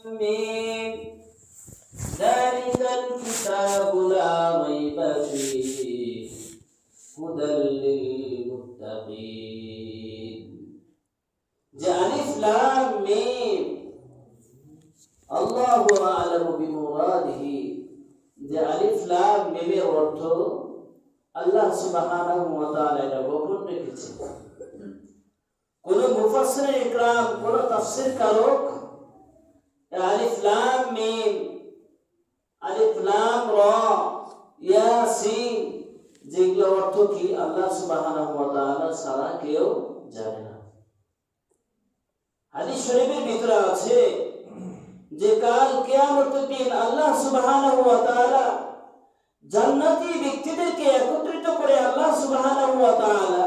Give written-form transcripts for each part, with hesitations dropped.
آمين. ذلك الكتاب لا ريب فيه هدى للمتقين. ألف لام ميم الله أعلم بمراده. ألف لام মিমের অর্থ আল্লাহ সুবহানাহু ওয়া তাআলা এটা গোপন রেখেছেন। কোন মুফাসসির ইকরাম, কোন তাফসীর কারক আলিফ লাম মিম, আলিফ লাম রা, ইয়াসিন যেগুলো অর্থ কি আল্লাহ সুবহানাহু ওয়া তাআলা ছাড়া কেউ জানে না। হাদিস শরীফের ভিতরে আছে যে কাল কিয়ামতের দিন আল্লাহ সুবহানাহু ওয়া তাআলা জান্নাতি ব্যক্তিদেরকে একত্রিত করে আল্লাহ সুবহানাহু ওয়া তাআলা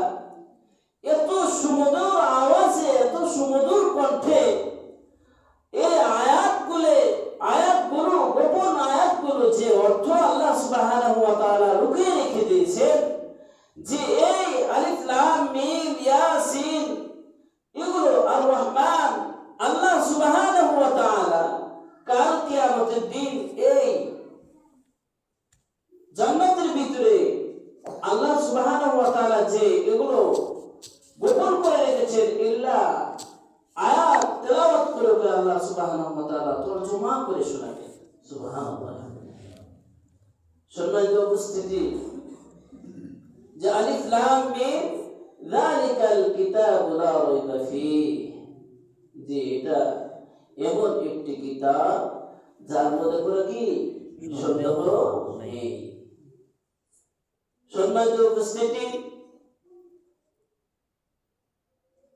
এত সুমধুর আওয়াজে, এত সুমধুর কণ্ঠে এই আয়াতগুলো গোপন আয়াতগুলো যে অর্থ আল্লাহ সুবহানাহু ওয়া তাআলা লুকিয়ে রেখে দিয়েছেন, যে এই আলিফ লাম মিম ইয়াসিন এগুলো আর রহমান আল্লাহ সুবহানাহু ওয়া তাআলা কাল কিয়ামতের দিন এই জান্নাতের ভিতরে আল্লাহ সুবহানাহু ওয়া তাআলা যে এগুলো গোপন করে রেখেছেন, ইল্লা আয়াত তেলাওয়াত করে আল্লাহ সুবহানাহু ওয়া তাআলা তরজমা করে শোনাবেন। সুবহানাল্লাহ। সম্মানিত উপস্থিতি, যে আলিফ লাম মিম যালিকাল কিতাবু লা রাইবা ফীহ, যে এটা এমন একটি কিতাব যার মধ্যে কোনো কি সন্দেহ নেই। সম্মানিত উপস্থিতি,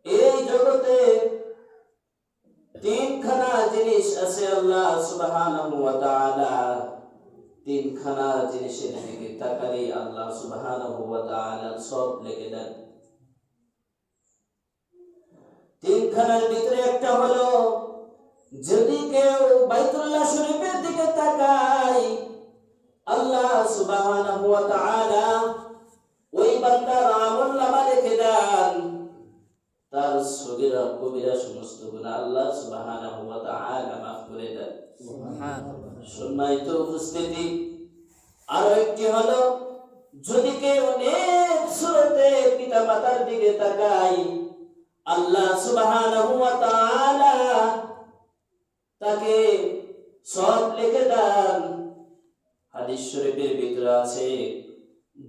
এই জগতে তিনখানা জিনিস আছে আল্লাহ সুবহানাহু ওয়া তাআলা তিনখানা জিনিসের দিকে তাকালে আল্লাহ সুবহানাহু ওয়া তাআলা সব লিখে দেন। তিনখানার ভিতরে একটা হলো, যদি কেউ বাইতুল্লাহ শরীফের দিকে তাকায় আল্লাহ সুবহানাহু ওয়া তাআলা ওই বান্দার আমলনামা লিখে দেন, তার সগীরা কবিরা সমস্ত গুনাহ আল্লাহ সুবহানাহু ওয়া তাআলা মাফ করে দেন। সুবহানাল্লাহ। সম্মানিত উপস্থিতি, আরো একটি হলো, যদি কেউ নেক সুরতে পিতা মাতার দিকে তাকায় আল্লাহ সুবহানাহু ওয়া তাআলা তাকে সব লিখে দেন। হাদিস শরীফের ভিতরে আছে,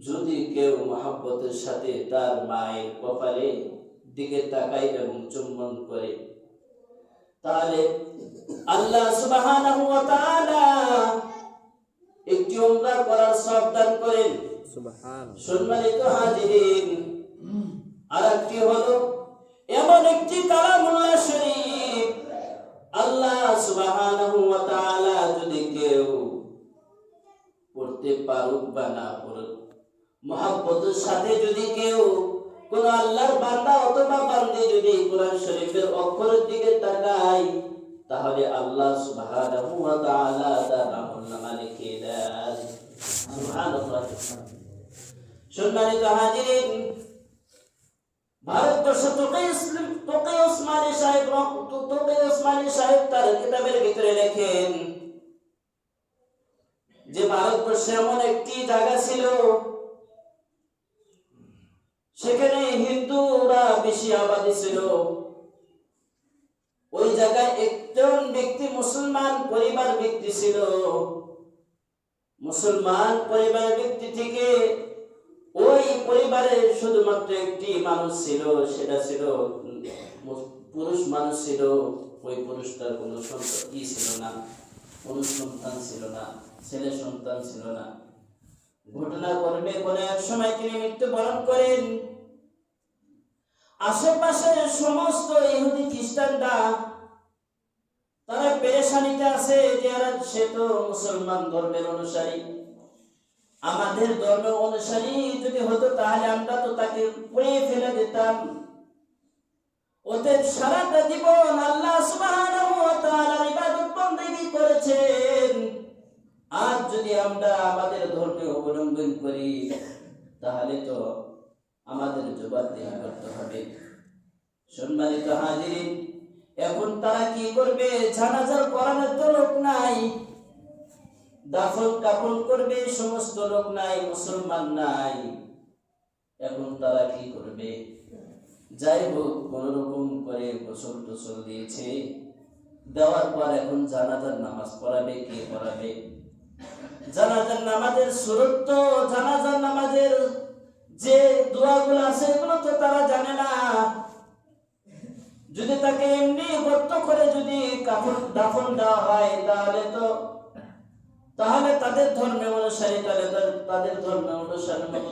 যদি কেউ মহব্বতের সাথে তার মায়ের কপালে দিকে তাকায় এবং চুম্বন করে, তাহলে আল্লাহ সুবহানাহু ওয়া তাআলা একটি উমরা করার সওয়াব দান করেন। সুবহানাল্লাহ। সম্মানিত হাজিরিন, আরেকটি হলো, এমন একটি কালামুল্লাহ শরীফ আল্লাহ সুবহানাহু ওয়া তাআলা যদি কেউ পড়তে পারুক বা না পড়ুক, মহব্বতের সাথে যদি কেউ কোন আল্লাহর বান্দা অথবা বান্দী যদি কোরআন শরীফের অক্ষরের দিকে তাকায়, তাহলে আল্লাহ সুবহানাহু ওয়া তাআলা তার আমলনামা লিখে দেন। সুবহানাল্লাহ। সম্মানিত হাজিরিন, ভারতবর্ষ তোকে ওসমানী সাহেব তার কিতাবের ভিতরে লেখেন যে ভারতবর্ষে এমন একটি জায়গা ছিল, সেখানে হিন্দুরা বেশি আবাদি ছিল। ওই জায়গায় একজন ব্যক্তি মুসলমান পরিবার ব্যক্তি ছিল। মুসলমান পরিবার ব্যক্তি থেকে ওই পরিবারে শুধুমাত্র একটি মানুষ ছিল, সেটা ছিল পুরুষ মানুষ ছিল। ওই পুরুষটার কোনো সন্তান ছিল না, কোনো সন্তান ছিল না, ছেলে সন্তান ছিল না। ঘটনাক্রমে কোনো এক সময় তিনি মৃত্যুবরণ করেন। আশেপাশের সমস্ত ইহুদি খ্রিস্টানরা তারা পেরেশানিতে আছে, যে সে তো মুসলমান ধর্মের অনুসারী, আমাদের ধর্ম অনুসারী যদি হতো তাহলে আমরা তো তাকে পুড়ে ফেলে দিতাম। ওদের সারাটা জীবন আল্লাহ সুবহানাহু ওয়া তাআলার ইবাদত বন্দেগী করেছেন, আজ যদি আমরা আমাদের ধর্মে অবলম্বন করি তাহলে তো আমাদের জবাবদিহি করতে হবে। সম্মানিত হাজিরিন, এখন তারা কি করবে? জানাজার পড়ানোর তো লোক নাই, দাফন কাফন করবে সমস্ত লোক নাই, মুসলমান নাই। এখন তারা কি করবে? যাই হোক কোন রকম করে গোসল টোসল দিয়েছে, দেওয়ার পর এখন জানাজার নামাজ পড়াবে। কে পড়াবে? জানাজার নামাজের সুরত তো, জানাজার নামাজের যে দোয়াগুলো আছে এগুলো তো তারা জানে না। যদি তাকে এমনি গর্ত করে যদি কাফন দাফন দেওয়া হয় তাহলে তাদের ধর্মে অনুসারী, তাদের ধর্মে অনুসারী মতো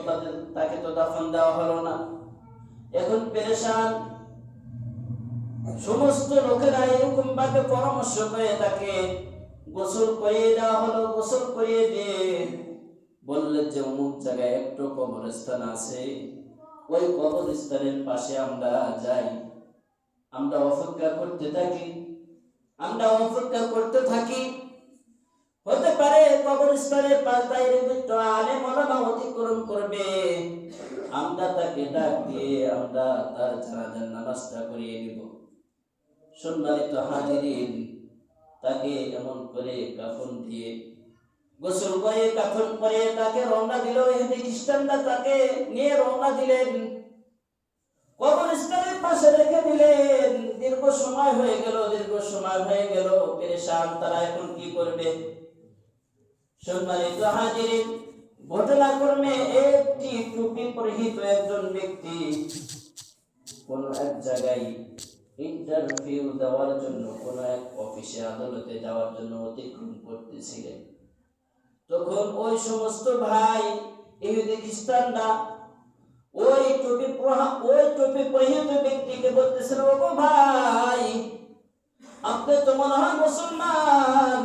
তাকে তো দাফন দেওয়া হলো না। এখন পেরেশান সমস্ত লোকেরা, এরকম ভাবে পরামর্শ করে তাকে গোসল করিয়ে দেওয়া হলো। গোসল করিয়ে দিয়ে বললেন যে অমুক জায়গায় একটু কবরস্থান আছে, ওই কবরস্থানের পাশে আমরা যাই, আমরা অপেক্ষা করতে থাকি। হতে পারে কবরস্থানের পাশ দিয়ে আলেম ওলামা অতিক্রম করবে, আমরা তাকে ডাক দিয়ে আমরা তার জানাজার নামাজটা করিয়ে নিব। সম্মানিত হাজিরিন, তাকে এমন করে কাফন দিয়ে গোসল করে কাফন করে তাকে রওনা দিল। ইহুদি খ্রিস্টানরা তাকে নিয়ে রওনা দিলেন, কবরস্থানের পাশে রেখে দিলেন। দীর্ঘ সময় হয়ে গেল, পেরেশান তারা এখন কি করবে? সম্মানিত হাজিরিন, ঘটনাক্রমে একটি টুপি পরিহিত একজন ব্যক্তি কোন এক জায়গায় ইন্টারভিউ দেওয়ার জন্য, কোন এক অফিসে আদালতে যাওয়ার জন্য অতিক্রম করতেছিলেন। তখন ওই সমস্ত ভাই ইহুদি খ্রিস্টানরা ওই টুপি পরিহিত ব্যক্তিকে বলতেছিল, ও ভাই, আপনি তো মনে হয় মুসলমান,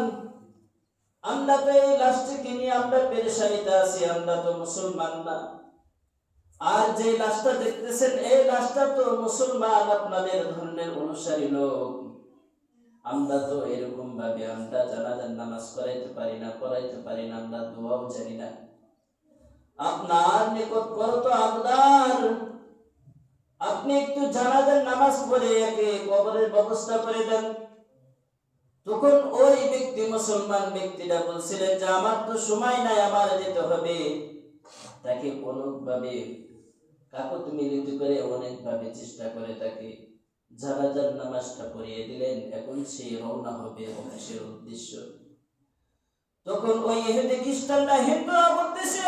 আমরা তো এই লাশটিকে নিয়ে আমরা পেরেশানিতে আছি, আমরা তো মুসলমান না। আর যে লাশটা দেখতেছেন এই লাশটা তো মুসলমান, আপনাদের ধর্মের অনুসারী লোক। আমরা তো এরকম ভাবে আমরা জানাজার নামাজ পড়াইতে পারি না, আমরা দোয়াও জানি না। আপনার নিকট করত আবদার, আপনি একটু জানাজার নামাজ পড়ে একে কবরের ব্যবস্থা করে দেন। তখন ওই ব্যক্তি, মুসলমান ব্যক্তিটা বলছিলেন যে আমার তো সময় নাই, আমার যেতে হবে। তাকে কোনোভাবে কাকত মিলিত করে অনেকভাবে চেষ্টা করে তাকে জানাজার নামাজটা পড়িয়ে দিলেন। এখন সে রওনা হবে অফিসের উদ্দেশ্য। তখন ওই ইহুদি খ্রিস্টানরা হিন্দুরা বলতেছে,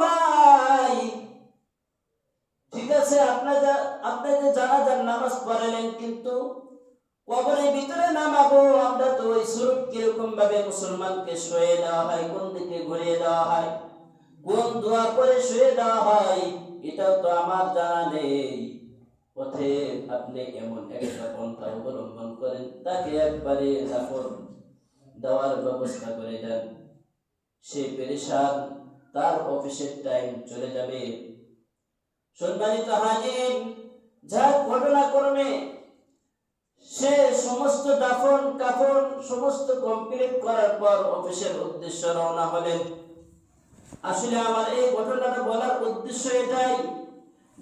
ভাই ঠিক আছে, আপনি যে জানাজার নামাজ পড়ালেন, কিন্তু কবরের ভিতরে নামাবো আমরা তো ওই সুরত কিরকম ভাবে মুসলমানকে শুয়ে দেওয়া হয়, কোন দিকে ঘুরিয়ে দেওয়া হয়, কোন দোয়া করে শুয়ে দেওয়া হয়, এটাও তো আমার জানা নেই। পথে আপনি এমন একটা পন্থা অবলম্বন করেন, তাকে একবারে দাফন দেওয়ার ব্যবস্থা করে দেন। সে পেরেশান, তার অফিসের টাইম চলে যাবে। সম্মানিত হাজির, যা ঘটনাক্রমে সে সমস্ত দাফন কাফন সমস্ত কমপ্লিট করার পর অফিসের উদ্দেশ্যে রওনা হলেন। আসলে আমার এই ঘটনাটা বলার উদ্দেশ্য এটাই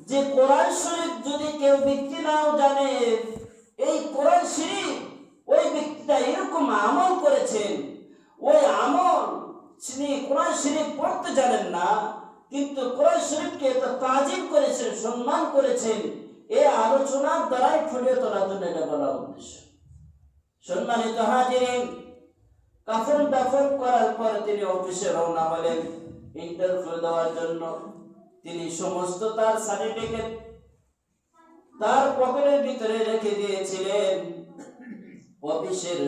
যে কোরআন শরীফ যদি কেউ ব্যক্তি নাও জানে, এই কোরআন শরীফ ওই ব্যক্তিটা এরকম আমল করেছেন, ওই আমল তিনি কোরআন শরীফ পড়তে জানেন না, কিন্তু কোরআন শরীফকে এত তাজিম করেছেন, সম্মান করেছেন, এই আলোচনার দ্বারাই ফুটিয়ে তোলার জন্য এটা বলা উদ্দেশ্য। সম্মানিত হাজিরিন, কাফন দাফন করার পর তিনি অফিসে রওনা হলেন ইন্টারভিউ দেওয়ার জন্য। তিনি সমস্ত তার সার্টিফিকেট তার পকেটের ভিতরে রেখে দিয়েছিলেন। অফিসের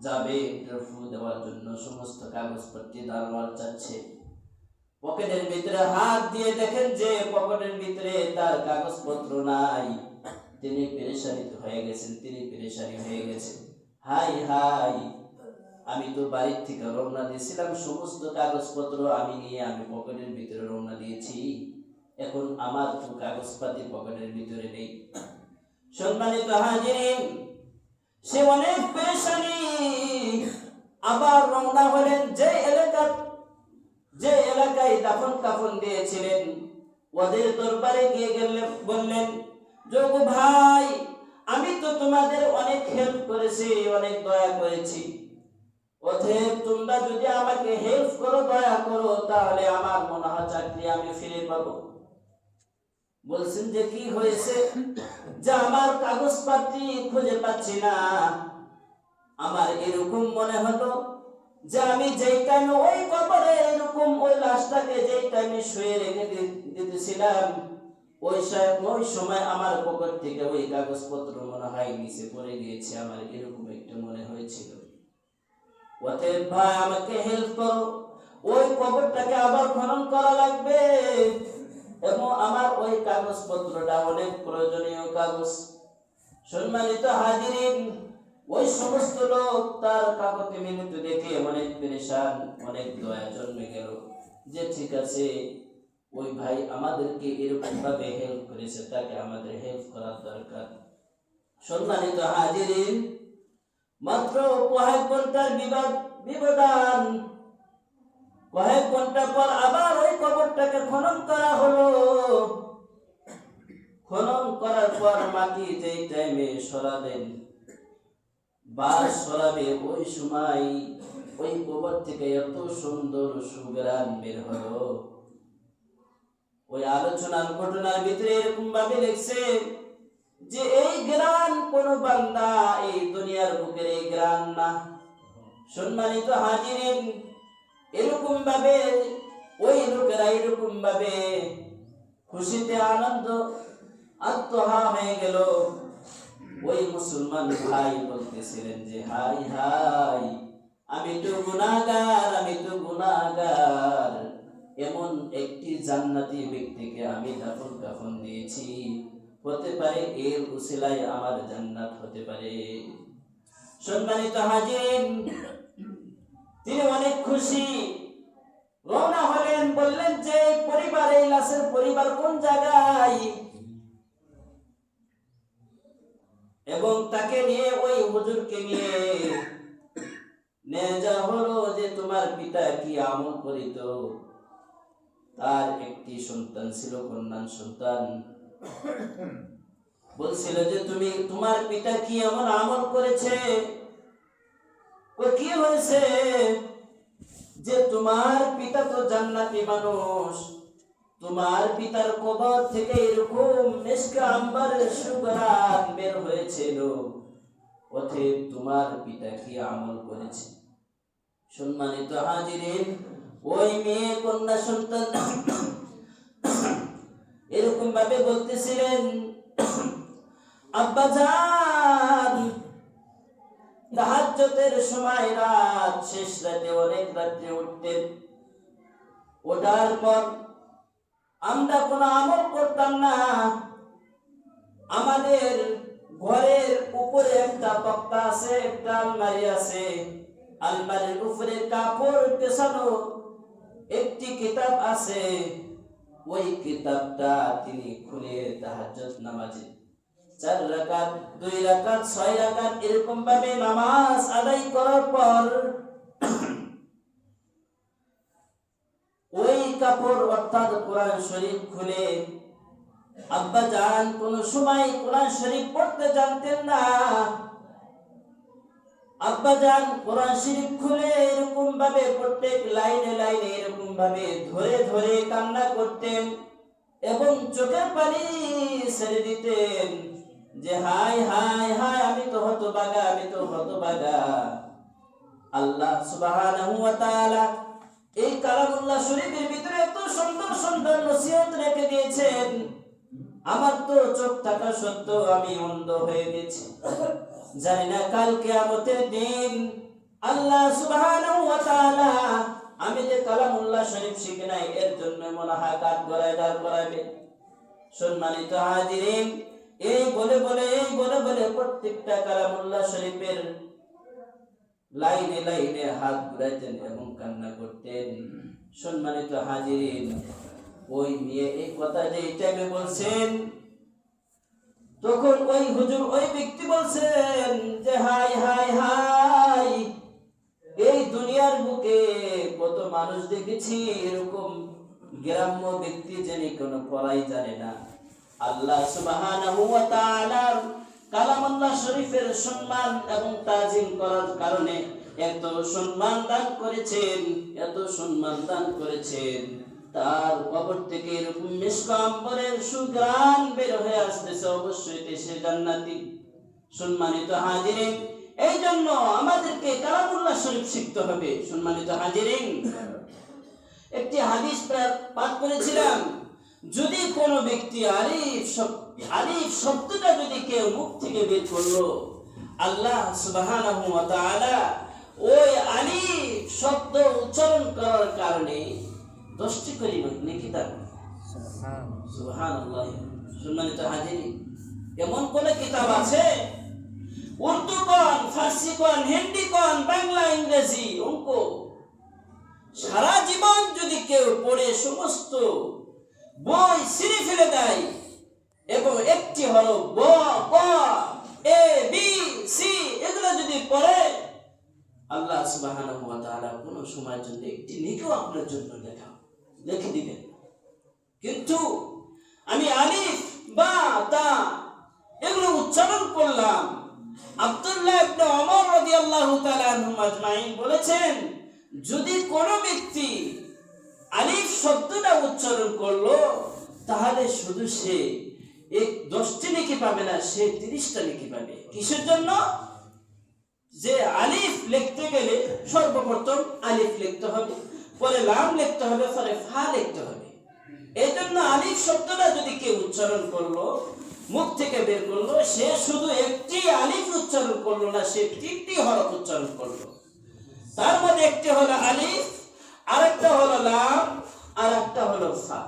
যাবে ইন্টারভিউ দেওয়ার জন্য, সমস্ত কাগজপত্র দারোয়ান চাচ্ছে। পকেটের ভিতরে হাত দিয়ে দেখেন যে পকেটের ভিতরে তার কাগজপত্র নাই। তিনি পেরেশানি হয়ে গেছেন। হাই হাই, আমি তো বাড়ির থেকে রওনা দিয়েছিলাম, সমস্ত কাগজপত্র আমি নিয়ে আমি পকেটের ভিতরে রওনা দিয়েছি, এখন আমার তো কাগজপাতি পকেটের ভিতরে নেই। সম্মানিত হাজিরিন, সে অনেক পেরেশানি। আবার রওনা হলেন যে এলাকায় দাফন কাফন দিয়েছিলেন, ওদের দরবারে গিয়ে বললেন, যোগ ভাই, আমি তো তোমাদের অনেক হেল্প করেছি, অনেক দয়া করেছি, অতএব তোমরা যদি আমাকে হেল্প করো, দয়া করো, তাহলে আমার মনে হয় চাকরি আমি ফিরে পাবো। বলছেন যে কি হয়েছে? যে আমার কাগজপত্র খুঁজে পাচ্ছি না। আমার এরকম মনে হলো যে আমি যেই টাইমে ওই কবরে এরকম ওই লাশটাকে যেই টাইমে শুয়ে রেখে দিতেছিলাম, ওই সময় আমার পকেট থেকে ওই কাগজপত্র মনে হয় নিচে পড়ে গিয়েছে। আমার এরকম একটু মনে হয়েছিল। অতএব ভাই আমাকে হেল্প করো, ওই কবরটাকে আবার খনন করা লাগবে এবং আমার ওই কাগজপত্রটা অনেক প্রয়োজনীয় কাগজ। সম্মানিত হাজিরিন, ওই সমস্ত লোক তার কাগজে মিনতি দেখে অনেক পেরেশান, অনেক দয়া জন্মে গেল যে ঠিক আছে, ওই ভাই আমাদেরকে এরকম ভাবে হেল্প করেছে, তাকে আমাদের হেল্প করার দরকার। সম্মানিত হাজিরিন, মাত্র কয়েক ঘন্টার বিবধান, কয়েক ঘন্টা পর আবার ওই কবরটাকে খনন করা হলো। খনন করার পর মাটি যেই টাইমে সরালেন বা সরাবে, ওই সময় ওই কবর থেকে এত সুন্দর সুঘ্রাণ বের হলো। ওই আলোচনার ঘটনার ভিতরে এরকম ভাবে লিখছে যে এই গ্রান কোন বান্দা এই দুনিয়ার বুকের এই গ্রান না। সম্মানিত হাজিরিন, এরকম ভাবে ওই লোকেরা এরকম ভাবে খুশিতে আনন্দ আত্মহা হয়ে গেল। ওই মুসলমান ভাই বলতেছিলেন যে হাই হাই, আমি তো গুনাহগার, আমি তো গুনাহগার। এমন একটি জান্নাতি ব্যক্তিকে আমি দাফন কাফন দিয়েছি, হতে পারে এর উসিলায় আমার জান্নাত হতে পারে। সম্মানিত হাজির, তিনি অনেক খুশি, রওনা হলেন। বললেন যে পরিবার, এই লাশের পরিবার কোন জায়গায়, এবং তাকে নিয়ে ওই হুজুরকে নিয়ে যাওয়া হলো যে তোমার পিতা কি আমল করিত। তার একটি সন্তান ছিল, কন্যা সন্তান। বলছিল যে তোমার পিতা কি এমন আমল করেছে, কি হয়েছে যে তোমার পিতা তো জান্নাতি মানুষ, তোমার পিতার কবর থেকে এরকম মিশকা আম্বারের সুগন্ধ বের হয়েছিল, অতএব তোমার পিতা কি আমল করেছে। সম্মানিত হাজিরিন, ওই মেয়ে কন্যা সন্তান এরকম ভাবে বলতেছিলেন, আব্বাজান, তাহাজ্জুদের সময় রাত শেষ রাতে, অনেক রাত্রে উঠতেন। ওঠার পর আমরা কোনো আমল করতাম না। আমাদের ঘরের উপরে একটা তক্তা আছে, একটা আলমারি আছে, আলমারির উপরে কাপড় পেছানো একটি কিতাব আছে। ওই কিতাবটা তিনি খুলে তাহাজ্জুদ নামাজে 4 রাকাত, 2 রাকাত, 6 রাকাত এরকম ভাবে নামাজ আদায় করার পর ওই কাপড় অর্থাৎ কোরআন শরীফ খুলে, আব্বাজান কোন সময় কোরআন শরীফ পড়তে জানতেন না। আব্বাজান কোরআন শরীফ খুলে এরকম ভাবে প্রত্যেক লাইনে লাইনে এরকম ভাবে ধরে ধরে কান্না করতেন এবং চোখের পানি ছেড়ে দিতেন যে হায় হায় হায়, আমি তো হতভাগা, আমি তো হতভাগা। আল্লাহ সুবহানাহু ওয়া তাআলা এই কালামুল্লাহ শরীফের ভিতরে এত সুন্দর সুন্দর নসিহত রেখে দিয়েছেন, আমার তো চোখ থাকা সত্ত্বেও আমি অন্ধ হয়ে গেছি। জানি না কাল কিয়ামতের দিন আল্লাহ সুবহানাহু ওয়া তাআলা আমি যে কালামুল্লাহ শরীফ শিখে নাই এর জন্য মনে হয় কাঠ গড়ায় দাঁড় করাবে। সম্মানিত হাজিরিন, এই বলে বলে প্রত্যেকটা কালামুল্লাহ শরীফের লাইনে লাইনে হাত ঘুরাইতেন এবং কান্না করতেন। সম্মানিত হাজিরিন, ওই মেয়ে এই কথা যে এই টাইমে বলছেন, তখন ওই হুজুর, ওই ব্যক্তি বলছেন যে হাই হাই হাই, এই দুনিয়ার বুকে কত মানুষ দেখেছি এরকম গ্রাম্য ব্যক্তি যিনি কোনো পড়াই জানে না। আল্লাহ সুবহানাহু ওয়া তাআলা কালামুল্লাহ শরীফের সম্মান এবং তাজিম করার কারণে এত সম্মান দান করেছেন, এত সম্মান দান করেছেন। তার কবর থেকে এরকম মিশকাম্বরের সুঘ্রাণ বের হয়ে আসতেছে, অবশ্যই সে জান্নাতি। সম্মানিত হাজিরিন, এই জন্য আমাদেরকে কালামুল্লাহ শরীফ শিখতে হবে। সম্মানিত হাজিরিন, একটি হাদিস পাঠ করেছিলাম, যদি কোনো ব্যক্তি আলিফ শব্দটা যদি কেউ মুখ থেকে বের করলো, আল্লাহ সুবহানাহু ওয়া তাআলা ওই আলিফ শব্দ উচ্চারণ করার কারণে 10টি করে নেকি দান। সুবহানাল্লাহ। সম্মানিত হাজিরিন, এমন কোন কিতাব আছে, উর্দু কোন, ফার্সি কোন, হিন্দি কোন, বাংলা, ইংরেজি, অঙ্ক, সারা জীবন যদি কেউ পড়ে সমস্ত বই ছিঁড়ে ফেলে দেয় এবং একটি হলো ব, ক, এ, বি, সি এগুলো যদি পড়ে, আল্লাহ সুবহানাহু ওয়া তাআলা কোন সময়ের জন্য একটি নেকিও আপনার জন্য লিখে দিবেন। কিন্তু আমি আলিফ, বা, তা এগুলো উচ্চারণ করলাম। আব্দুল্লাহ ইবনে ওমর রাদিয়াল্লাহু তাআলা আনহু আজমাইন বলেছেন, যদি কোনো ব্যক্তি আলিফ শব্দটা উচ্চারণ করলো, তাহলে শুধু সে 10টি নেকি পাবে না, সে 30টা নেকি পাবে। কিসের জন্য? যে আলিফ লিখতে গেলে সর্বপ্রথম আলিফ লিখতে হবে, পরে লাম লিখতে হবে, পরে ফা লিখতে হবে। এই জন্য আলিফ শব্দটা যদি কেউ উচ্চারণ করলো, মুখ থেকে বের করলো, সে শুধু একটি আলিফ উচ্চারণ করলো না, সে 3টি হরফ উচ্চারণ করলো। তার মধ্যে একটি হলো আলিফ, আরেকটা হলো লাম, আরেকটা হলো ফা।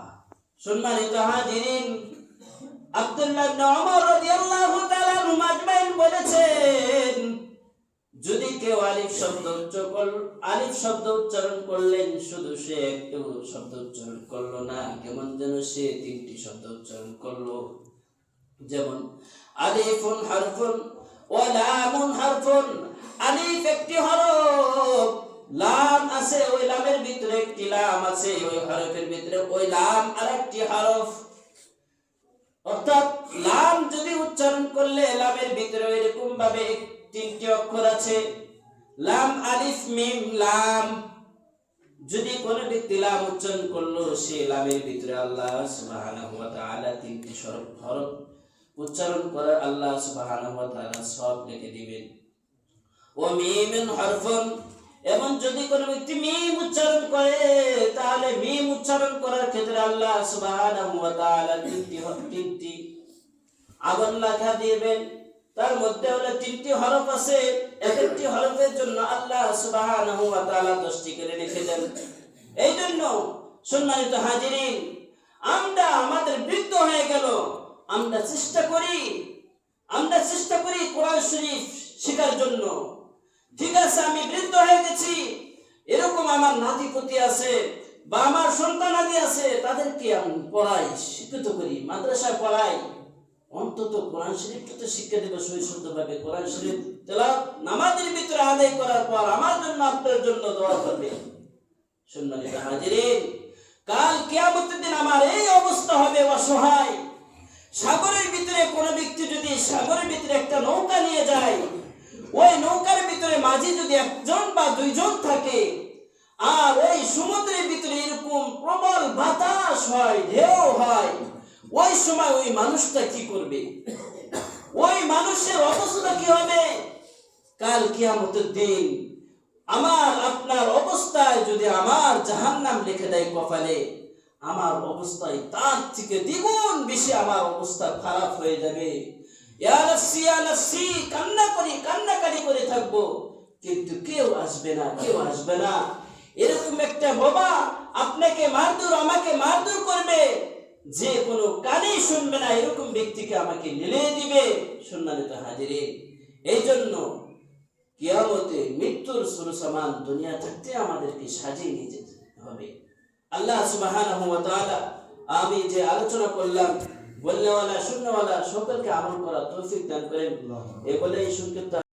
সম্মানিত হাজিরিন, আব্দুল্লাহ ইবনে ওমর রাদিয়াল্লাহু তাআলা আনহু আজমাইন বলেছেন, যদি কেউ আলিফ শব্দ উচ্চারণ করলেন, শুধু সে একটি শব্দ উচ্চারণ করলো না, কেমন যেন সে 3টি শব্দ উচ্চারণ করলো। যেমন আলিফুন হারফুন ওয়া লামুন হারফুন, আলিফ একটি হরফ, লাম আছে, ওই লামের ভিতরে একটি লাম আছে, ওই হরফের ভিতরে ওই লাম আরেকটি হরফ। অর্থাৎ লাম যদি উচ্চারণ করলে লামের ভিতরে এরকম ভাবে 3টি অক্ষর আছে, লাম, আলিফ, মিম, লাম। যদি কোনো ব্যক্তি লাম উচ্চারণ করলো, সে লামের ভিতরে আল্লাহ সুবহানাহু ওয়া তাআলা 3টি হরফ উচ্চারণ করে আল্লাহ সুবহানাহু ওয়া তাআলা সব লিখে দিবেন। ও মিমিন হারফুন, এবং যদি কোনো ব্যক্তি মিম উচ্চারণ করে, তাহলে মিম উচ্চারণ করার ক্ষেত্রে আল্লাহ সুবহানাহু ওয়া তাআলা 3টি আগুন লেখা দিবেন। তার মধ্যে হলো 3টি হরফ আছে, এক একটি হরফের জন্য আল্লাহ সুবহানাহু ওয়া তাআলা 10টি করে লিখে দেন। এই জন্য সম্মানিত হাজিরিন, আমাদের বৃদ্ধ হয়ে গেল, আমরা চেষ্টা করি কোরআন শরীফ শেখার জন্য। ঠিক আছে, আমি বৃদ্ধ হয়ে গেছি, এরকম আমার নাতিপুতি আছে বা আমার সন্তানাদি আছে, তাদেরকে আমি পড়াই, শিক্ষিত করি, মাদ্রাসায় পড়াই। অন্তত কোরআন শরীফটা তো শিক্ষা দেবে সুন্দরভাবে। কোরআন শরীফ তেলাওয়াত নামাজের ভিতরে আদায় করার পর আমার জন্য, আপনার জন্য দোয়া করবে। সম্মানিত হাজিরিন, কাল কিয়ামতের দিন আমার এই অবস্থা হবে, অসহায়। সাগরের ভিতরে কোনো ব্যক্তি যদি সাগরের ভিতরে একটা নৌকা নিয়ে যায়, ওই নৌকার ভিতরে মাঝি যদি 1জন বা 2জন থাকে, আর ওই সমুদ্রের ভিতরে এরকম প্রবল বাতাস হয়, ঢেউ হয়, ওই সময় ওই মানুষটা কি করবে? ওই মানুষের অবস্থা কি হবে? কাল কিয়ামতের দিন আমার আপনার অবস্থায় যদি আমার জাহান্নাম লিখে দেয় কপালে, আমার অবস্থায় তার থেকে দ্বিগুণ বেশি আমার অবস্থা খারাপ হয়ে যাবে। ইয়া নাফসি ইয়া নাফসি, কান্নাকারি করে থাকবো, কিন্তু কেউ আসবে না। এরকম একটা বাবা আপনাকে মারধর, আমাকে মারধর করবে, যে কোনো কানেই শুনবে না, এরকম ব্যক্তিকে আমাকে নিলে দিবে। সম্মানিত হাজিরিন, এই জন্য কিয়ামতে মৃত্যুর সমান দুনিয়া থাকতে আমাদেরকে সাজিয়ে নিয়ে যেতে হবে। আল্লাহ সুবহানাহু ওয়া তাআলা আমি যে আলোচনা করলাম, বলনেওয়ালা শুননেওয়ালা সকলকে আমল করার তৌফিক দান করেন। এ বলেই সংক্ষিপ্ত